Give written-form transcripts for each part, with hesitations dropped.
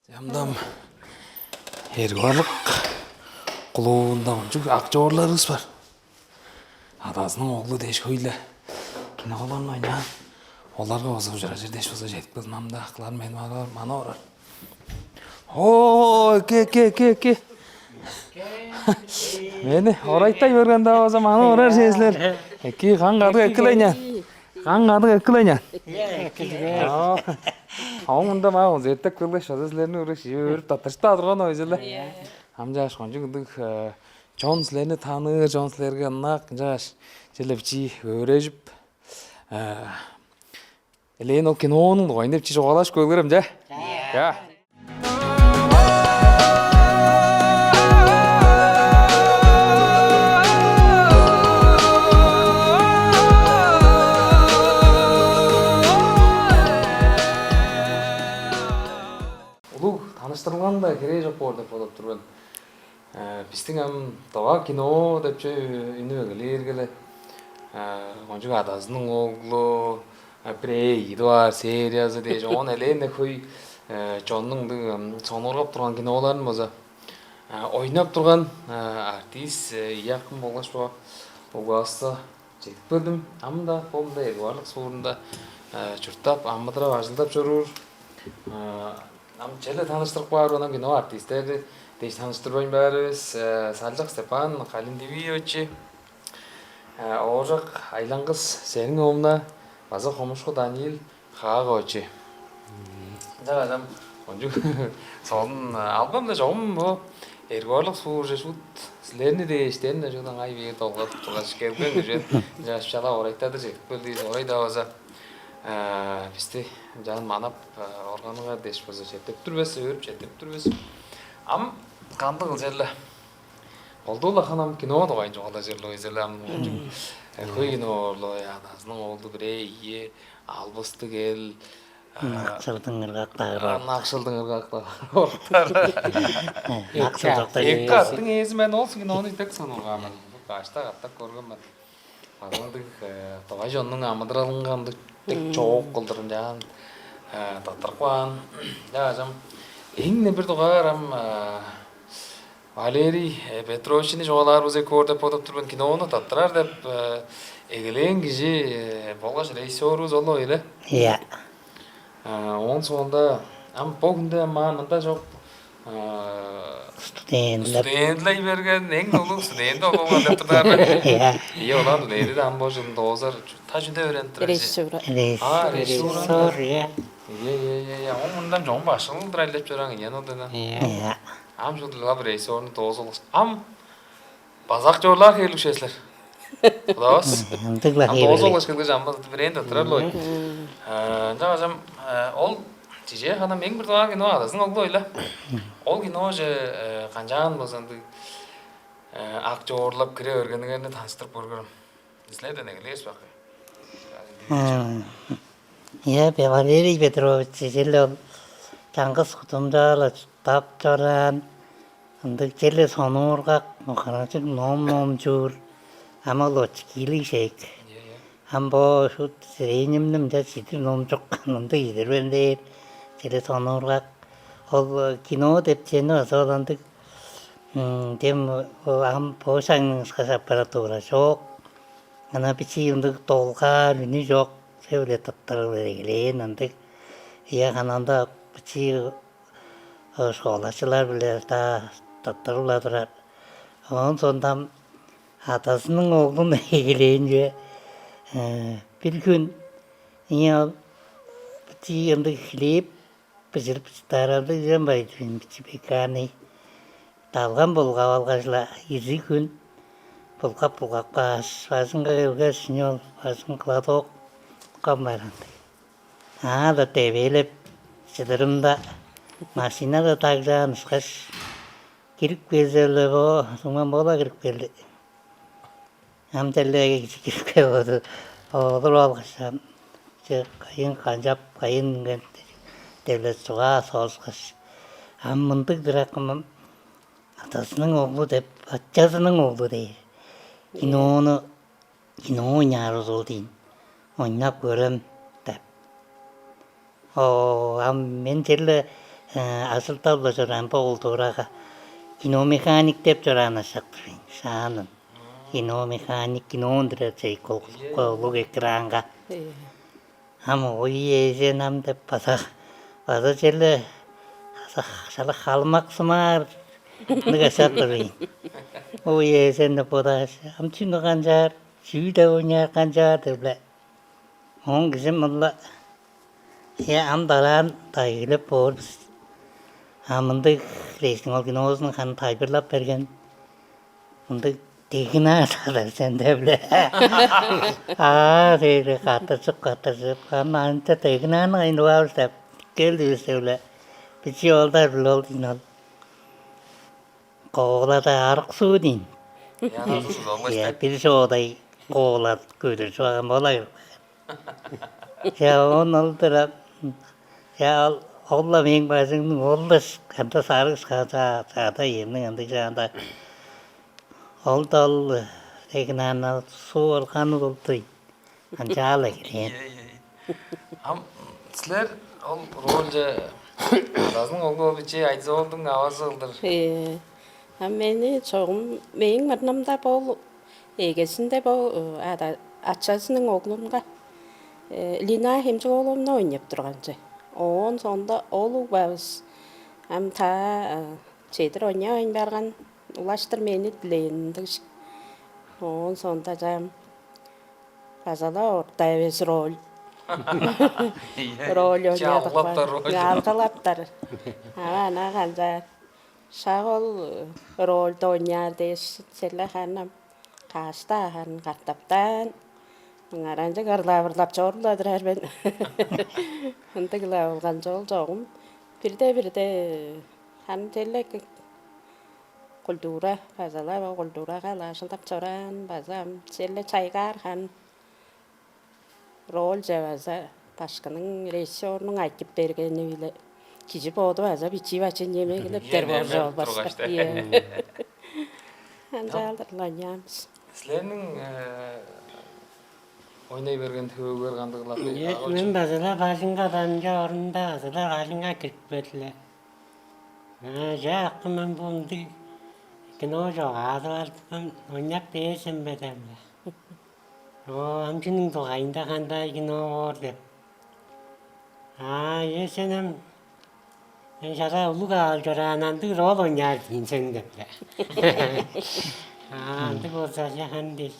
Ямдам хэрэг клуунда онжиг акчуурларыс бар. Адасның оглу дэш хөйлө. Киноолон ойна. Оларга босоо жараж дэш босоо жетпэс мамда аклар мен маноор. Оо ке. Мэне орайтай өргөндөө босоо маноор шээслэр. Ки хангадаг эклэня. Аунда маа зэдэг көлгө шадаслэрний өрөш өөр татартай адроно ойзлаа. Хамжааш гонжигдэг Джонслэне таны Джонслэргэ наг жааш жилвчи өрөж Элено кинон гойнэвчи жоолаш көлгөрөмжэ. За. Таныстырылганда кереги жок болуп турган. Биздин дага кино деп үнүгөлергеле. Гонжуг адаснын оглу Прей Эдуард сериясы дэж он элене хүй жоннун соноргоп турган киноларын болсо ойноп турган артист якын болгош угаста жетпедим. Амда болду барлык суурунда журтап амдырап ажылдап жүрүр. Нам челе таныштырып коёр кино артисттер дэж таныштырбайм баарыбыз Салжак Степан Калиндивиевич Оожак Айлангыз Сэрин Омна База Хомушко Даниил Хаагоочи. Загалам онжиг сон албамда жом эргорлог суурж шууд слэрни дэштэн жудан айвээ долгоод тугаш гэргэн гэж жааш чала орайтаад зэгтбэл орайдааваса бисти жан манап органга дэш босо жетэптүрбэс өрөп жетэптүрбэс ам гандал зэлэ болдула ханам кино догой жоолаа жерлөө зэлэм хүй кинолоо яанаснын олду бирээ албысты гэл Nakşıldın ırgaqtağır. Nakşıldın ыргактагы Эктаттын эзимен олсун кинону итек сануугамын башта каттак көргөнмүн агандык тога жоннун амыдыралынгандык чоок кылдырын жаан татыркван жаажам эң бир тугаарам Валерий Петровични жоолаарыбыз көрдөп отуп турган кинону таттырар деп эгелен киши болгош режиссерубуз олоо эле. Iya. Он сонда ам богунда мында жок студентлер берген эң улуу студент окуган деп турар. Iya олар леди ам божун доозар тажында öğrendiler. Rejissör, ya. Iya. Ondan жон башын драйлеп жүрөң янодана. Iya. Am şurada bir reisörün doozulus. Am bazak jorlar heluşesler. Kudas. Antıkla Am doozulus kılgı jambaz brend atırlar. Jam ol тиже хана мен бир дагы кино адасын олду ойла. Ол кино же канжан болсонду актерлап кире өргөнгөнү таныстырып көргөм. Изледи негелес бакы. Ya, Валерий Петрович жило Чаңгыз Кутумдал таптаран ындык желе сонуурга муханачык ном жур амалоч килишек. Амбо шут сиренимним да ситир ном жокканымды идербендер желе сонуурга ол кино деп чени осоландык дем ам бошаң аппаратура жок. Ана бичи ындык толгар үні жок. Сөйле таттырып берегелен ындык ия кананда бичи шоолачылар биле таттырыла турар. Онун сондам атасынын оглун эгелейинче бир күн ия бичи ындык хлеб пişirip тарады жанбай бичи беканы талган болгап алгачла изи күн булгап басынга келгеш синьор басын кладок камеранды. Да тебелеп чыдырымда машинада такжан ышкаш кирип келселе бо суман бола кирип келди. Амтелеге кирип келди. Олор алгачам кайын канжап кайын devlet суга соолскаш аммындык дыракым атасынын оглу деп атчасынын оглу дейт. Кино ойнарыз дейин. Ойнап көрөм деп. Ам мен жерле асылталла жоран болдураага киномеханик деп жоранашактырын шаанын киномеханик кинондра цейколуг экранга ама ойеже нам деп баса желе шала халмаксымар нагасаттырын ойежен подаш амчино канжар сүйдө ойнар канжар дебле он кисим мулла я амдаран тайгылып болбуз мындай рейстин ол киноосун хан тайбырлап берген мындай тегина сен дебле дейли катырсып анта тегинаны айнуабыз деп келдибиз дебле бичи олдар ол кино коолада арык суу дейм бир соодай коолат көдөр суаган болайыр он олдура Олла мен базыңның олдас канта сарыс ката емнің андай жанда олдал тегнана суу алканы болтой анчаала келен силер ол ролже азың олго бичи айзолдун авазы кылдыр мени чогум мейин мырнамда бол эгесинде бол ачасынын оглунга Лина Хемжоголовна ойнап турганчы. Он сонда ол убабыз. Та чедир ойнай барган улаштыр мени дилендик. Он сонда жам казала ортабыз роль. Роль ойнадык. Ялгалаптар. Ана канжа шагол роль ойнар дес селе ханам каста хан каттаптан Ngaranca garlavırlap çoğurladır her ben. Hıntık lavılgan çoğul çoğum. Birde han tellek kultura, bazala ve kultura kalaşın tap çoğuran, bazam selle çaygar han rol cevaza başkanın rejisörünün ayıp bergeni bile. Kişi boğdu baza biçi vaçın yemeğe gelip derboğu olmaz. Hanca aldırlan yalnız. Sizlerinin ойнай берген төбөгөр кандыгылар мен базала башынга банжа орунда базала башынга кирип кетиле жакы мен бунду кино жок азыртын ойнап берсем бетемле амчынын тугайында кандай кино бор деп эсенем мен жара улуга алжарананды рол ойнар дейсең депле андык болсо жахандис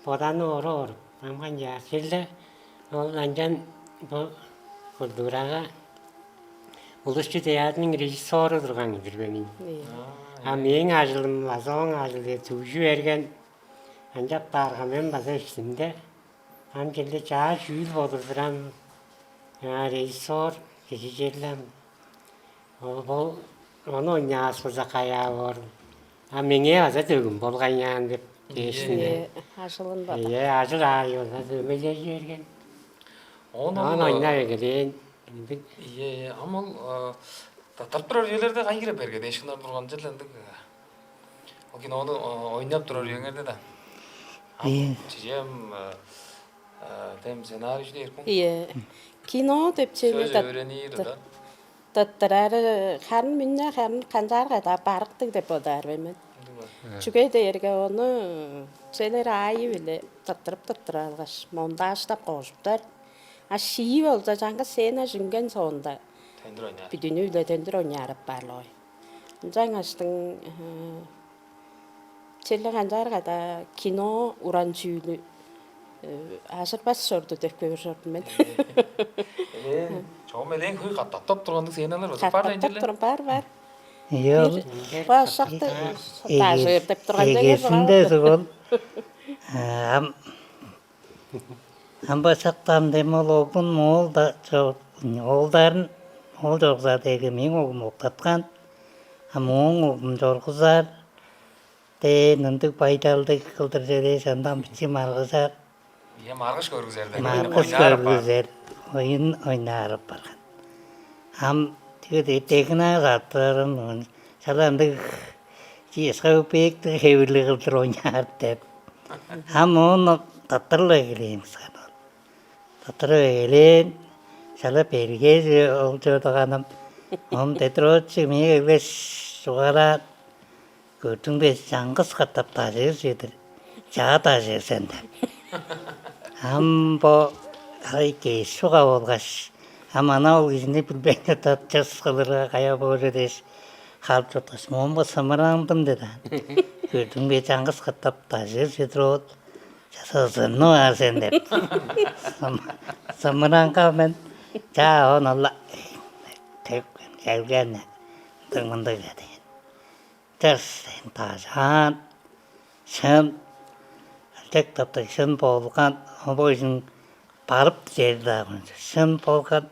боданы орор Амган ясылда ол анжан культурага улусчу театрның режиссеры турган бирбенин. Мен ажылым азон ажылы түжү берген анжап барган мен база ичинде амжелде жаа жүйүл болдурам режиссер кечижерлем ол оны ойнасып закая бор. Менге аза төгүм болган деп Eşinde. Aşılın baba. Aşıl ayıyorlar. Ömece yergen. Onu oynar gelin. Ama tartып турар жерлерде кай кирип берген эшиктен турган жерлерде ол кинону ойнап турар жерлерде да чижем тем сценарий дейт кино деп чейли таттарары хан минне хан канжарга да барыктык деп одар мен Çünkü derge onu şeyler ayı bile tattırıp algaş. Montajda koşuplar. Şiyi olsa canka sena jüngen sonda. Bir dünüyle tendir oynarıp barloy. Cangaştın şeyler kancar da kino uran çüylü. Aşır bas sordu dek görüşürdüm ben. Çoğum elin kıy kattap turgandık senalar var. Kattap var. Yok. Başakta tajır dep turgan Egesinde sol. Başaktan demol oğlun mol da çok oğulların ol çok zaten men oğlum oktatkan. Oğlum jorguzar. Nındık baytaldık kıldırjere sandan biçim margızar. Margış görgüzerdi. Margış görgüzer. Oyun oynarıp bargan. Tekna zatlarım salandık Скаупекті хевірлі қылдыр ойнар деп. Оны таттырла келейм саған. Таттырла келейм, сала бергез ол жодағаным. Он тетрооч мигэвэс сугараад көтүнбэс жангас хатап таажээсэдэр жаатаажээсэнд амбо хайке суга болгаш аманаа гисний бүлбэнэ татчасгалера гая боожэдэс халчутас момбо самарандам дэда көтүнбэ жангас хатап таажээсэдроо жасасынно асэндэ самарангамен жаа онолла тэг ялгана тэгмэндэгдэ тэрсэн таажаан сэн 택답다 сэн болгон обойн барып зээлдаа сэн болгон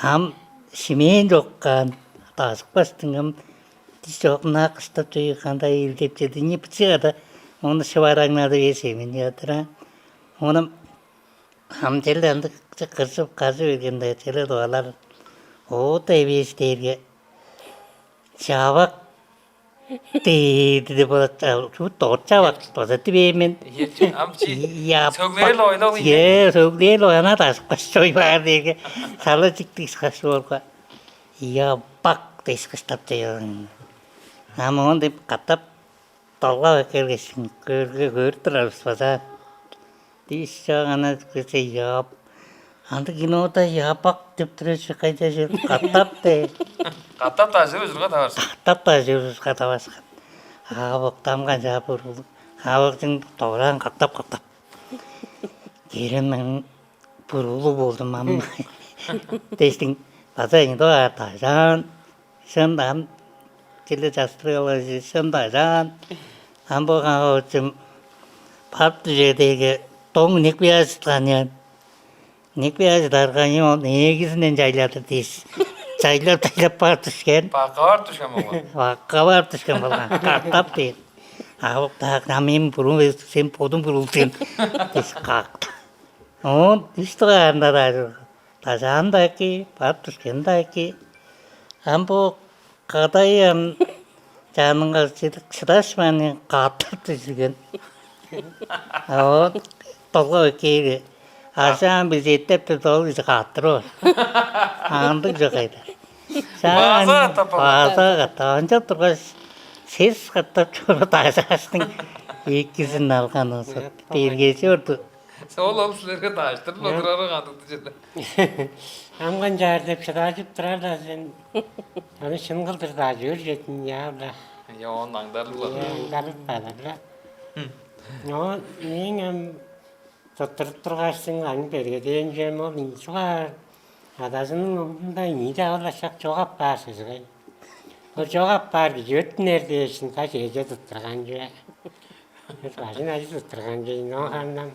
хам шимэн жоккан таасгастынгам тисокнак статуйханда илдэвчэдний бицэда он шварагнада есеминьятра онам хам телэнд кэрсэв казывэгэнда телэд алар отэвистэргэ чавак тэгээд болоо чутоочавак позитивмен амчи я цогнэл ойлоо е цогнэл ойна таасгасчой баарыг салажиктис хасуурга я пак тэсгэстаптэй намонд катап толгой кэргэсэн гөрдөрөвсваса тишаганаа гэсэн яап анд гинота яапак тэвтрэш кайдаш катаптэй гадаадаа зөвлөгөө таваарсан. катаптай жүрс катавас аавак тамган жаапур аавакын тооран катап гэрэн пурулу болдум мам тестинг базаин доатажан сэндан теле застрэлэжи сэндан амбогаа 좀 밥드제되게 동 닉비아스타냐 닉비아스 даргааны нэгсэн жайлаад тийш жайлаад парт Багаар тушгам уу. Кавартышкан болгон катапти аавтаг намын бүрэн сэм подон бүрүүлсэн тисгак он истраандаа тажаандаки партушкендаки амбо кадаян жанангар сидашманы катаптисген толгойки 아시안 비지 때부터 이제 갔더라. 안도 저가이다. 바사가 언제 들어가 세스 갔다 저러 다사스팅 이기슨 날가노서 비르게셔도 Сол олслэргээ дааштай лодроо гадагдаж байна. Амган жаардеп шадаажып тралаа сэн. Аны шингал дээр дааж өржэтэн яавла. Яон ангдарлаа. Гарпалаа. Ноо ин 저트르트르가싱 안 베르게 이제 뭐 민수가 하다서는 없는다 이자 올라sak 조각 빠서서 그 조각 빠르 옅ner 대신 다시 해줘도 들어간 줄 그래서 아직 아직도 들어간 게 너 한남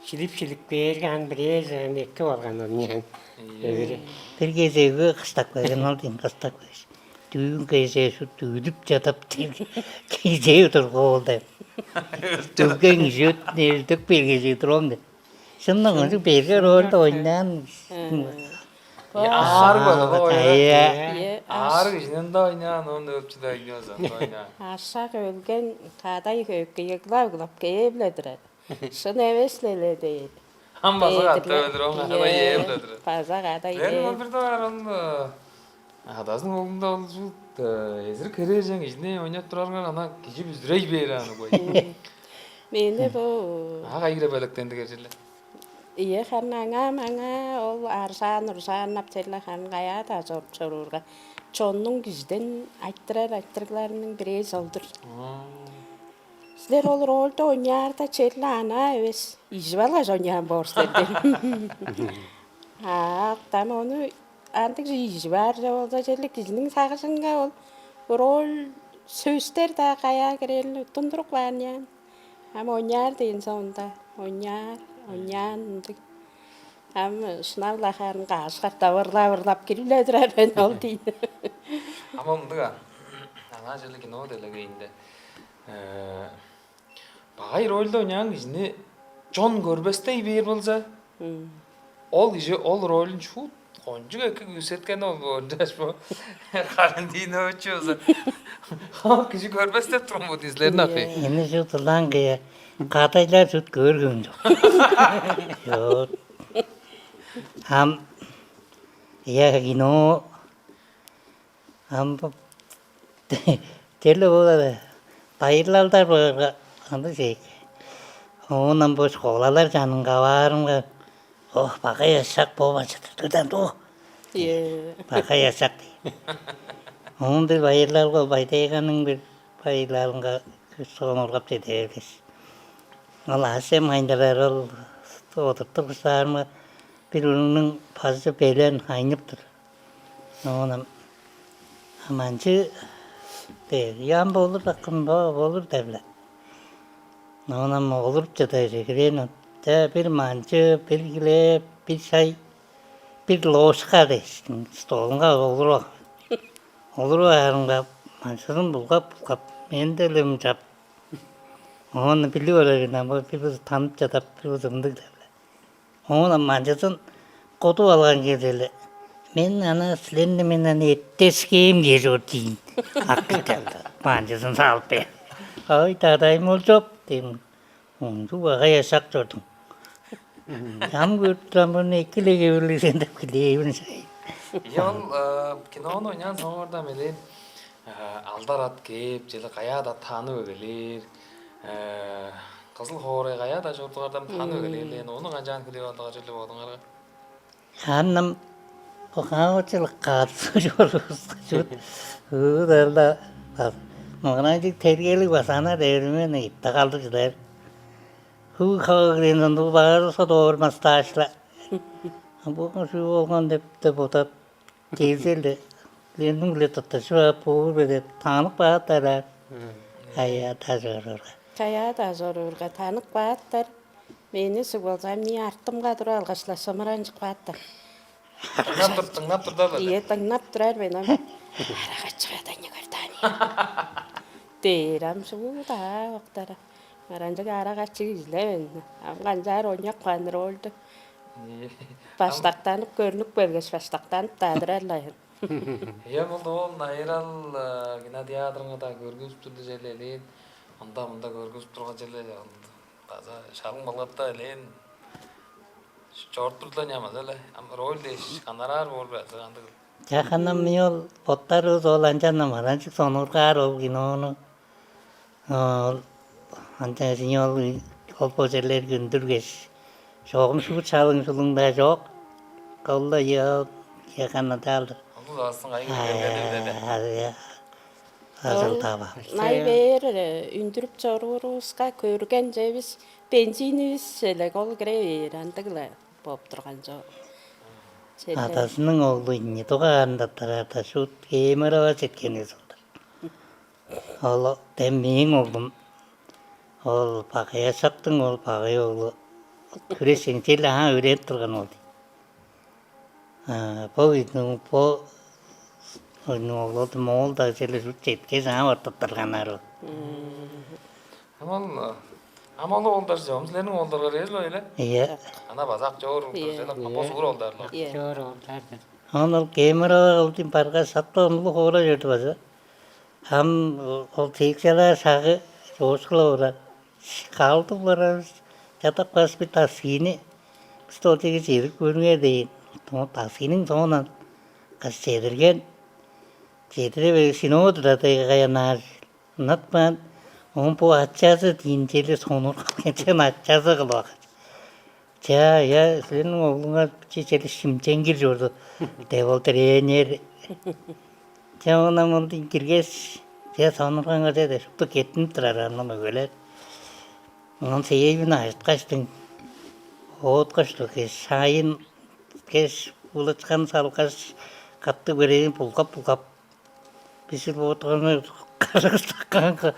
실립실립 베르게 한 브레즈 몇개 올간 없냐 그래 비르게세가 갔다고 해놓은 갔다고 해서 두개세서 두릅 잡답 기제요 들고 온대 두개는 옅ner 득비르게 들어온대 신나는 좀 베르게로 올라오냐 Аар болоо. 예. Аар гинэндаа иня нон өвчдөө иньяасан тойна. Ашааг өлгэн тадай хөөгийг лавглап гээблэдрэ. Шнэвэслэлэдэ. Хамбасаа төөлрөө хадаа яавлаа. Пазагада Тэр ие. модердоор хадаас нь өгөндөө олсууд эсрэг хэрэгжин гинэ өнөтрөөр ана гижи бүзрэй бээраа нөгөө. Мине бо Ага игрэ байлгтэн дэгэржлээ. ие ханнага манга ол арсаан наптэлла хангая та зорчорурга чоннун гизден айттырларның бирээс олдур. Сдер ол ролто оньярда челлана эвес ижвала жоньян борстерден. Там ону антик ижвар жавалда челлек гизнин сагасынга ол рол сөстер да гая гэрэл тундрук бааньян. Ам оньяр дейін соонда оньян ам снавлахарын гасгар таварлап кирилэдрэр бэн ол дейін. Ама мдага. Ана жэлэг нөө дэлэг инде. Багай ролдо нян гинэ Джон Горбестэй бээр болзаа. Ол гişe ол ролын шууд гонжиг их үсэтгэн ол дэш бо. Карантина очоос. Хаа гişe Горбестэй тромбод излэр нахи. Энэ шутлангээ гадайлаа зүт гөргөн. Ёо. Хам яг гинөө Ам телевизор баярлалдар байгаа андаг. Оонам бош голалар жанга ваарнга бага ясак боваж төдөн дөө. Е. Бага ясак. Оон들 баярлалгаа баятэганың bir баярлалга сооноргап тэдэгэс. Алаасем хайндарал тоотортурсаарма bir үнэн пазы бэлэн хайныптыр. Оонам аманчы тэг ям болор акын болор тавла. Оонам олор чатай Тэ bir манчы bir гиле bir шай bir лошқа дэс. Столга олор. Олор харынга манчын булгап мен делем жап. Оон билүүрэг намаа би танып чадап би зэмдэг. Оон манчын году алган гэрэл. Мен ана сленд мен ана эттесгейм гэрүүтин. Аккал. Манчын салпе. Ой тадай молжоп тим. Онжуга ясак жодун. Ямгүтрамын экилеге үлисэнд клеевэн сай. Ял киноно нян сонгорда мэлэн алдарат гэв жил гаяада тааны гэлээр гасал хоорой гаяада журдгардам тааны гэлээ нуун ганжаан клеев одоо жил бодонгаар Ханам хааочл гаарсуурсчуд өөдөрла магнайдик тэргэлэг басана дээрмэн иттагалдж дээр хүү хаагрын нууваарсо доормастаашла абуун шуулган дэпте ботат тийзэлэ ленүнглэ татшва пуубэдэ таанах баатара ая тажарар Каяада зорурга таныг бааттар. Миний сугуулзам ни артамга дураалгашлаа самаранж бааттар. тангап Ие тангнап тураар байна. Арагачгаа таньягаар таани. Тэрам суута октара. Маранжаг арагачиг илэн. Амганжаар оньяк панролд. Пастактан көрнүк бэлгэс пастактан таадраалаа. Я бол найрал генадиадрангада көргөсчүд жэлэлээ анда көргөс турга жэлээ газа шаран болготой лен чортурлаа нямазалаа ролдеш канараар болбаасаа андаг Жаханам миол поттару золанчана маранчик сонургаар овгиноно антай холбожэлэр гүндүргэс шогом шуу чавын сулундаа жок колла яханатал онлоос аяга азалтава Найвэр үндүрп зорууруска көргэн зэвис бензинис легол грэвэр андагла бопторганжо. атасының оглу инни тугаандаттарата шут кемерава четкенес ол теммиң оглум ол пагаясактың ол пагай оглу күресең тел үйреніп тұрған ол повидну по оглуды мол да желе шут четке жаңа ортоттырганар амалы олдар жомслерин олдаргаар эле эле иә ана базак жоор жана бос ур олдарлар Жоор олдар. ол кемера олдин парга саттонлу хора жетбаса хам ол тексела сагы жошклора калдылар жата хоспитал сине столтиге жирик көрүнгө дейин то тасинин сонан кас жедирген жедире синодра тайгаянар натман он по ачасы динжеле сонур калган ачасы кылбак жа я сенин оглуңа чечели шимченгир жорду девол тренер жана мындын киргес я сонурганга деди шупту кеттин турар анан өлөр он сейбин айткачтын ootkastу kes сайын kes улачкан салкас катты берейин пулкап бисир боотгону карастаканга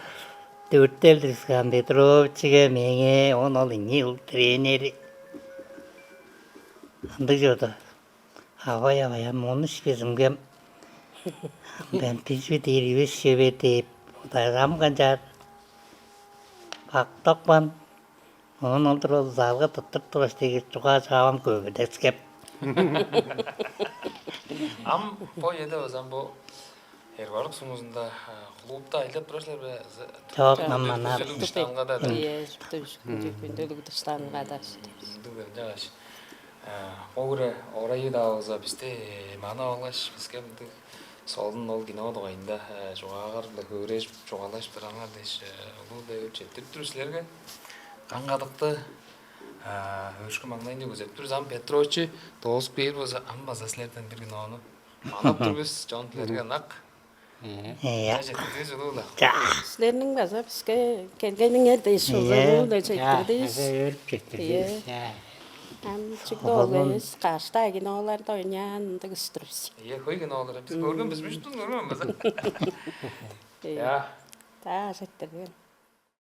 төрттелдирскан Петровичиге меңе он ол ил тренери андык жото авай монуш кезимге ben pizvi derivis şebeti dayram ganjar paktakman onun oldur zalga tutup turastegi çuğa çağam köbü deskep ам по еде базан бо эрварк сумузунда клубда айлап турашлар бе çok namana штангада Ие түш күндөлүк тастангадас. жагаш огуре орайы дааза бисте мана олаш биске Солон ол кино догоинда жугаагаар да хөөрэж жугаалаш драмаар дэш улуу четтертрүслэргэ гангадагта хөршгө магнайны үзэвтэр зам Петрочи доос бирвс амбасаслертэн тэр киноно манап дөрвс Джон Лергэ наг Яа. Тэс улуула Слэрнэн база бисгэ кэлгэнэн дэс улуу дэс чэктердэс. Ам чигдолэс каста кинолар тойняан дэгстрүс. я хой кинолар бид көргөн биш биш түн көргөн база Яа. Та сэттерэн.